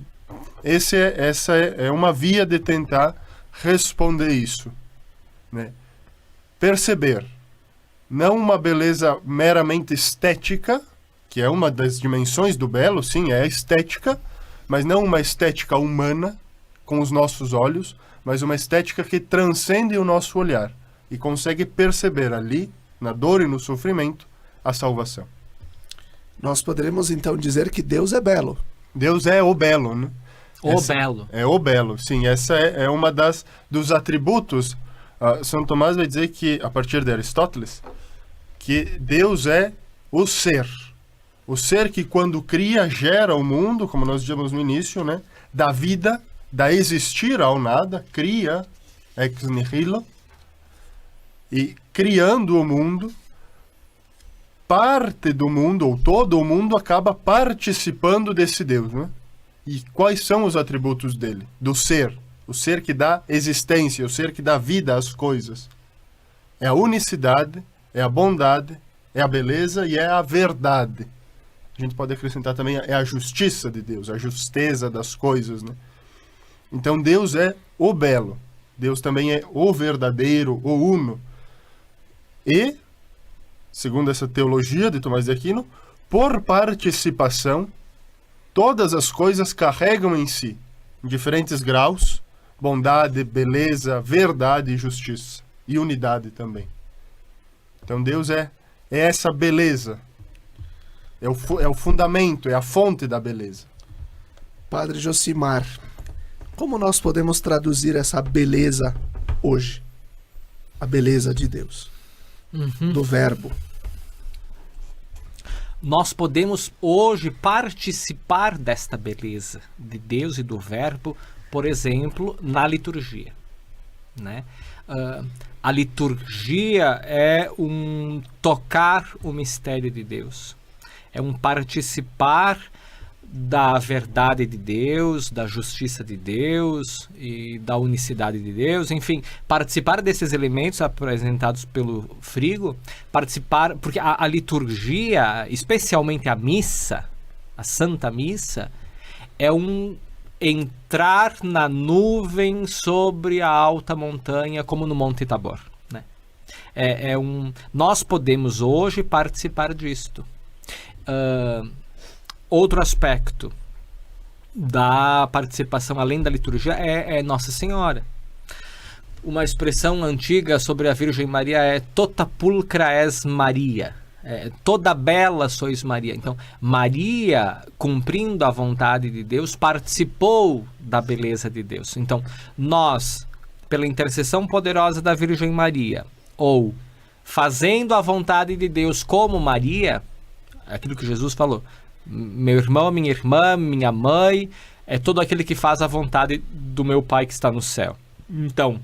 essa é uma via de tentar responder isso, né? Perceber, não uma beleza meramente estética, que é uma das dimensões do belo, sim, é a estética, mas não uma estética humana, com os nossos olhos, mas uma estética que transcende o nosso olhar e consegue perceber ali, na dor e no sofrimento, a salvação. Nós poderemos então dizer que Deus é belo. Deus é o belo, né? Belo. É o belo, sim. Essa é uma dos atributos. São Tomás vai dizer que, a partir de Aristóteles, que Deus é o ser. O ser que, quando cria, gera o mundo, como nós dizemos no início, né? Da vida, da existir ao nada, cria, ex nihilo, e criando o mundo, parte do mundo, ou todo o mundo, acaba participando desse Deus, né? E quais são os atributos dele? Do ser. O ser que dá existência, o ser que dá vida às coisas. É a unicidade, é a bondade, é a beleza e é a verdade. A gente pode acrescentar também, é a justiça de Deus, a justeza das coisas, né? Então Deus é o belo. Deus também é o verdadeiro, o uno. E, segundo essa teologia de Tomás de Aquino, por participação, todas as coisas carregam em si, em diferentes graus, bondade, beleza, verdade e justiça. E unidade também. Então Deus é essa beleza. É o fundamento, é a fonte da beleza. Padre Josimar, como nós podemos traduzir essa beleza hoje? A beleza de Deus, do Verbo. Nós podemos hoje participar desta beleza de Deus e do Verbo, por exemplo, na liturgia, né? A liturgia é um tocar o mistério de Deus, é um participar da verdade de Deus, da justiça de Deus e da unicidade de Deus, enfim, participar desses elementos apresentados pelo Frigo, participar, porque a liturgia, especialmente a missa, a Santa Missa, é um entrar na nuvem sobre a alta montanha, como no Monte Tabor, né? Nós podemos hoje participar disto. Outro aspecto da participação além da liturgia é Nossa Senhora. Uma expressão antiga sobre a Virgem Maria é tota pulcra es Maria. Toda bela sois Maria. Então, Maria, cumprindo a vontade de Deus, participou da beleza de Deus. Então, nós, pela intercessão poderosa da Virgem Maria, ou fazendo a vontade de Deus como Maria, aquilo que Jesus falou, meu irmão, minha irmã, minha mãe, é todo aquele que faz a vontade do meu Pai que está no céu. Então,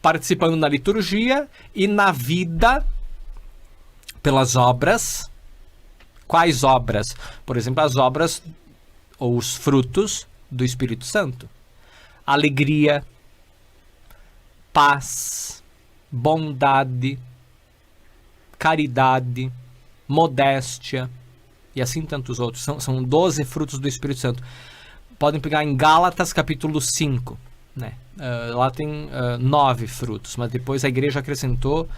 participando na liturgia e na vida pelas obras. Quais obras? Por exemplo, as obras ou os frutos do Espírito Santo. Alegria, paz, bondade, caridade, modéstia, e assim tantos outros. São 12 frutos do Espírito Santo. Podem pegar em Gálatas capítulo 5, né? Lá tem 9 frutos, mas depois a igreja acrescentou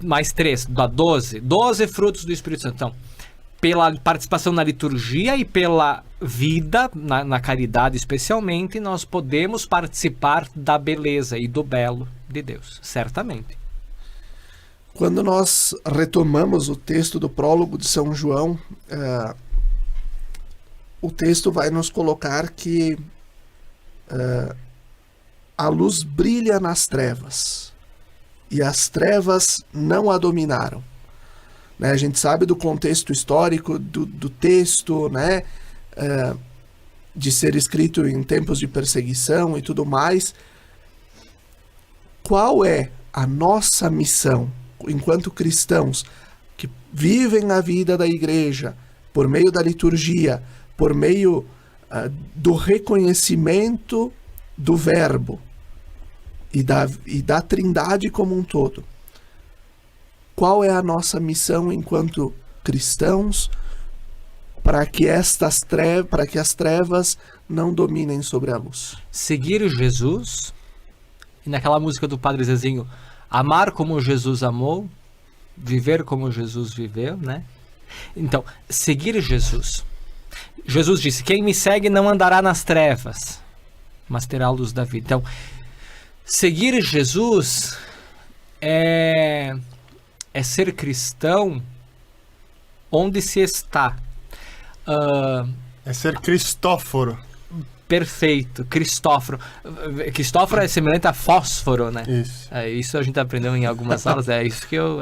mais 3, dá 12 frutos do Espírito Santo. Então, pela participação na liturgia e pela vida, na caridade especialmente, nós podemos participar da beleza e do belo de Deus, certamente. Quando nós retomamos o texto do prólogo de São João, o texto vai nos colocar que a luz brilha nas trevas e as trevas não a dominaram. Né? A gente sabe do contexto histórico do texto, né? De ser escrito em tempos de perseguição e tudo mais. Qual é a nossa missão enquanto cristãos que vivem a vida da igreja por meio da liturgia, por meio do reconhecimento do Verbo e da Trindade como um todo? Qual é a nossa missão enquanto cristãos para que as trevas não dominem sobre a luz? Seguir Jesus, e naquela música do Padre Zezinho, amar como Jesus amou, viver como Jesus viveu, né? Então, seguir Jesus. Jesus disse, quem me segue não andará nas trevas, mas terá a luz da vida. Então, seguir Jesus é ser cristão onde se está. É ser Cristóforo. Perfeito, Cristóforo. Cristóforo é semelhante a fósforo, né? Isso. Isso a gente aprendeu em algumas aulas, é isso que eu...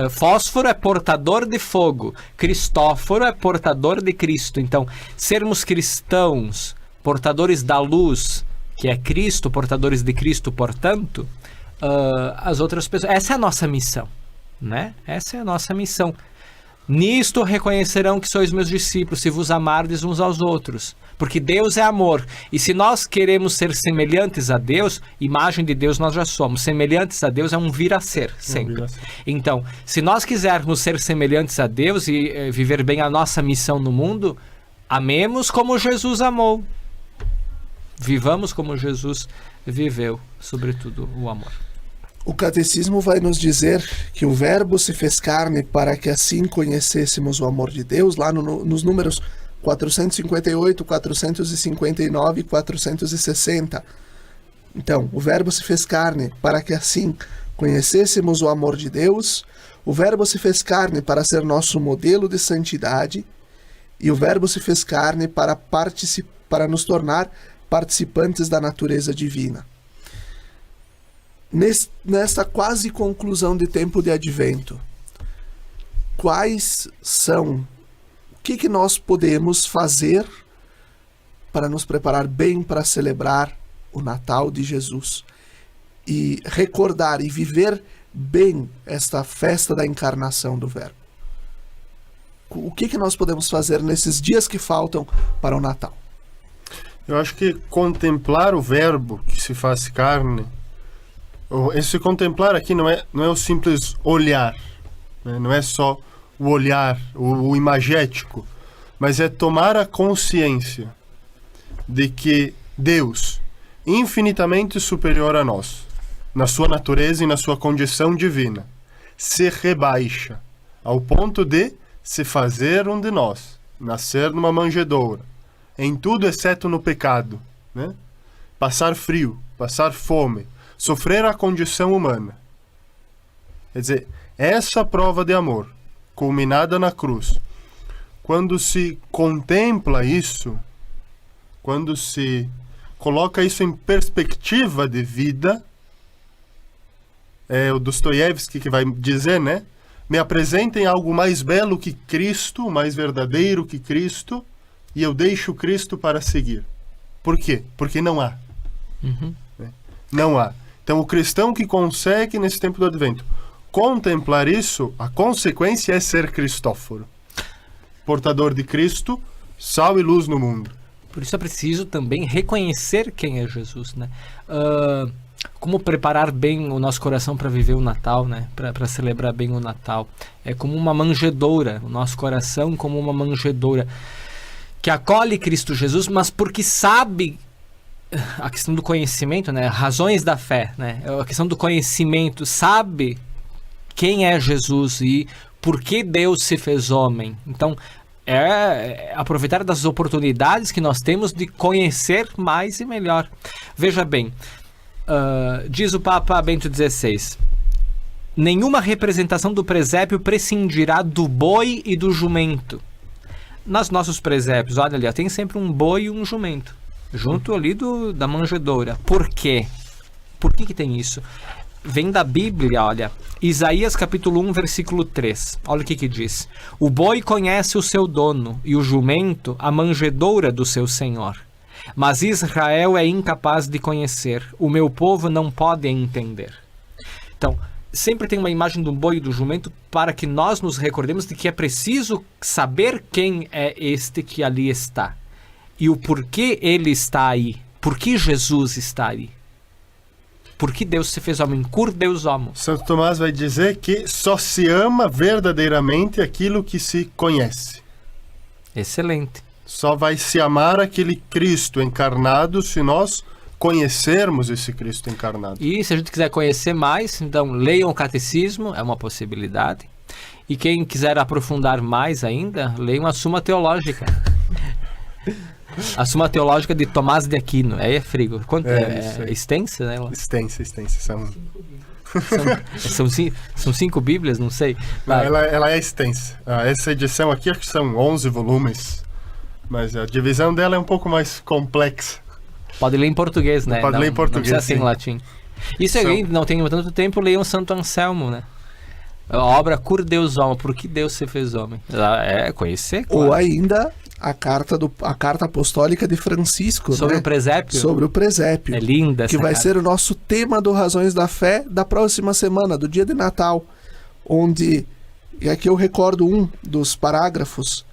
fósforo é portador de fogo, Cristóforo é portador de Cristo. Então, sermos cristãos, portadores da luz, que é Cristo, portadores de Cristo, portanto, as outras pessoas... Essa é a nossa missão, né? Essa é a nossa missão. Nisto reconhecerão que sois meus discípulos, se vos amardes uns aos outros. Porque Deus é amor. E se nós queremos ser semelhantes a Deus, imagem de Deus nós já somos. Semelhantes a Deus é um vir a ser, sempre. Então, se nós quisermos ser semelhantes a Deus e viver bem a nossa missão no mundo, amemos como Jesus amou. Vivamos como Jesus viveu, sobretudo o amor. O Catecismo vai nos dizer que o Verbo se fez carne para que assim conhecêssemos o amor de Deus, lá nos números 458, 459 e 460. Então, o Verbo se fez carne para que assim conhecêssemos o amor de Deus, o Verbo se fez carne para ser nosso modelo de santidade, e o Verbo se fez carne para nos tornar participantes da natureza divina. Nesta quase conclusão de tempo de advento, o que nós podemos fazer para nos preparar bem para celebrar o Natal de Jesus e recordar e viver bem esta festa da encarnação do Verbo? O que nós podemos fazer nesses dias que faltam para o Natal? Eu acho que contemplar o Verbo que se faz carne, esse contemplar aqui não é o simples olhar, né? Não é só o olhar, o imagético, mas é tomar a consciência de que Deus, infinitamente superior a nós, na sua natureza e na sua condição divina, se rebaixa ao ponto de se fazer um de nós, nascer numa manjedoura, em tudo exceto no pecado, né? Passar frio, passar fome, sofrer a condição humana. Quer dizer, essa prova de amor, culminada na cruz, quando se contempla isso, quando se coloca isso em perspectiva de vida, é o Dostoiévski que vai dizer, né? Me apresentem algo mais belo que Cristo, mais verdadeiro que Cristo, e eu deixo Cristo para seguir. Por quê? Porque não há. Né? Não há. Então, o cristão que consegue, nesse tempo do Advento, contemplar isso, a consequência é ser Cristóforo. Portador de Cristo, sal e luz no mundo. Por isso é preciso também reconhecer quem é Jesus, né? Como preparar bem o nosso coração para viver o Natal, né? Para celebrar bem o Natal. É como uma manjedoura, o nosso coração como uma manjedoura que acolhe Cristo Jesus, mas porque sabe a questão do conhecimento, né? Razões da fé, né? A questão do conhecimento, sabe quem é Jesus e por que Deus se fez homem. Então, é aproveitar das oportunidades que nós temos de conhecer mais e melhor. Veja bem, diz o Papa Bento XVI, nenhuma representação do presépio prescindirá do boi e do jumento. Nos nossos presépios, olha ali, ó, tem sempre um boi e um jumento, junto ali da manjedoura. Por quê? Por que tem isso? Vem da Bíblia, olha, Isaías capítulo 1, versículo 3. Olha o que diz. O boi conhece o seu dono e o jumento a manjedoura do seu senhor. Mas Israel é incapaz de conhecer. O meu povo não pode entender. Então, sempre tem uma imagem do boi e do jumento para que nós nos recordemos de que é preciso saber quem é este que ali está. E o porquê ele está aí. Por que Jesus está aí. Por que Deus se fez homem? Cur Deus homo. Santo Tomás vai dizer que só se ama verdadeiramente aquilo que se conhece. Excelente. Só vai se amar aquele Cristo encarnado se nós conhecermos esse Cristo encarnado. E se a gente quiser conhecer mais, então leiam o Catecismo, é uma possibilidade. E quem quiser aprofundar mais ainda, leiam a Suma Teológica. A Suma Teológica de Tomás de Aquino. É frigo. Quanto é extensa, né? Extensa. São 5 Bíblias, não sei. Ela é extensa. Essa edição aqui acho que são 11 volumes. Mas a divisão dela é um pouco mais complexa. Pode ler em português, né? Pode ler em português, não precisa ser em latim. E se alguém não tem tanto tempo, leiam Santo Anselmo, né? A obra Cur Deus Homo, por que Deus se fez homem? É conhecer, claro. Ou ainda a carta apostólica de Francisco, sobre, né? o presépio. Sobre o presépio. É linda essa que vai carta. ser o nosso tema do Razões da Fé da próxima semana, do dia de Natal, onde, e aqui eu recordo um dos parágrafos,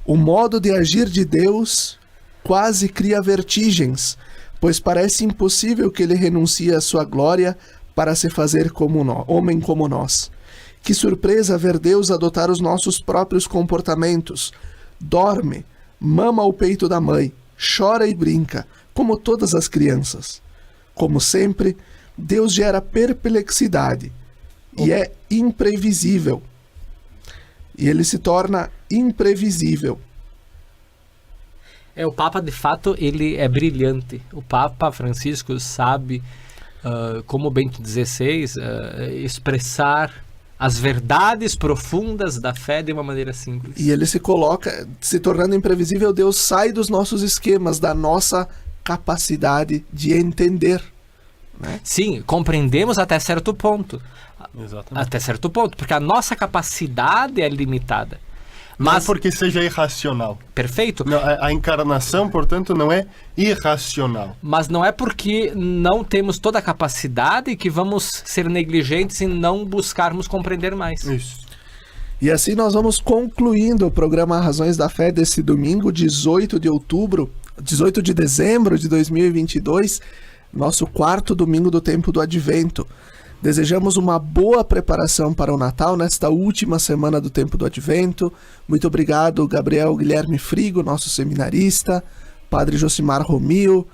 o modo de agir de Deus quase cria vertigens, pois parece impossível que ele renuncie à sua glória para se fazer homem como nós. Que surpresa ver Deus adotar os nossos próprios comportamentos. Dorme, mama o peito da mãe, chora e brinca, como todas as crianças. Como sempre, Deus gera perplexidade e é imprevisível. E ele se torna imprevisível. O Papa, de fato, ele é brilhante. O Papa Francisco sabe, como Bento XVI, expressar as verdades profundas da fé de uma maneira simples. E ele se coloca, se tornando imprevisível, Deus sai dos nossos esquemas, da nossa capacidade de entender. Né? Sim, compreendemos até certo ponto. Exatamente. Até certo ponto, porque a nossa capacidade é limitada. Não Mas, é porque seja irracional. perfeito, Não, a encarnação, portanto, não é irracional. mas não é porque não temos toda a capacidade que vamos ser negligentes e não buscarmos compreender mais. Isso. E assim nós vamos concluindo o programa Razões da Fé desse domingo, 18 de dezembro de 2022, nosso quarto domingo do tempo do Advento. Desejamos uma boa preparação para o Natal nesta última semana do tempo do Advento. Muito obrigado, Gabriel Guilherme Frigo, nosso seminarista, Padre Josimar Romil,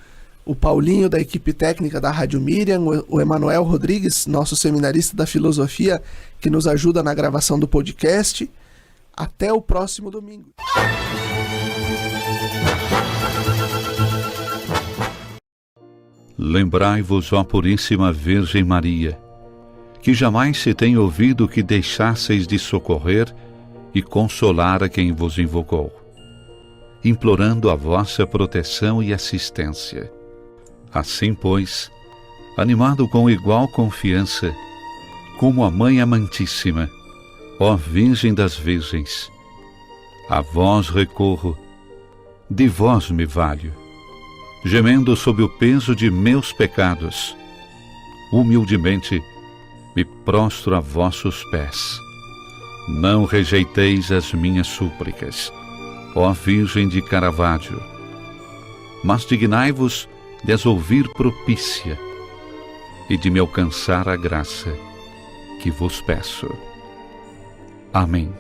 o Paulinho da equipe técnica da Rádio Miriam, o Emanuel Rodrigues, nosso seminarista da filosofia, que nos ajuda na gravação do podcast. Até o próximo domingo. Lembrai-vos, ó Puríssima Virgem Maria, que jamais se tem ouvido que deixasseis de socorrer e consolar a quem vos invocou, implorando a vossa proteção e assistência. Assim, pois, animado com igual confiança, como a Mãe Amantíssima, ó Virgem das Virgens, a vós recorro, de vós me valho, gemendo sob o peso de meus pecados, humildemente me prostro a vossos pés. Não rejeiteis as minhas súplicas, ó Virgem de Caravaggio, mas dignai-vos de as ouvir propícia e de me alcançar a graça que vos peço. Amém.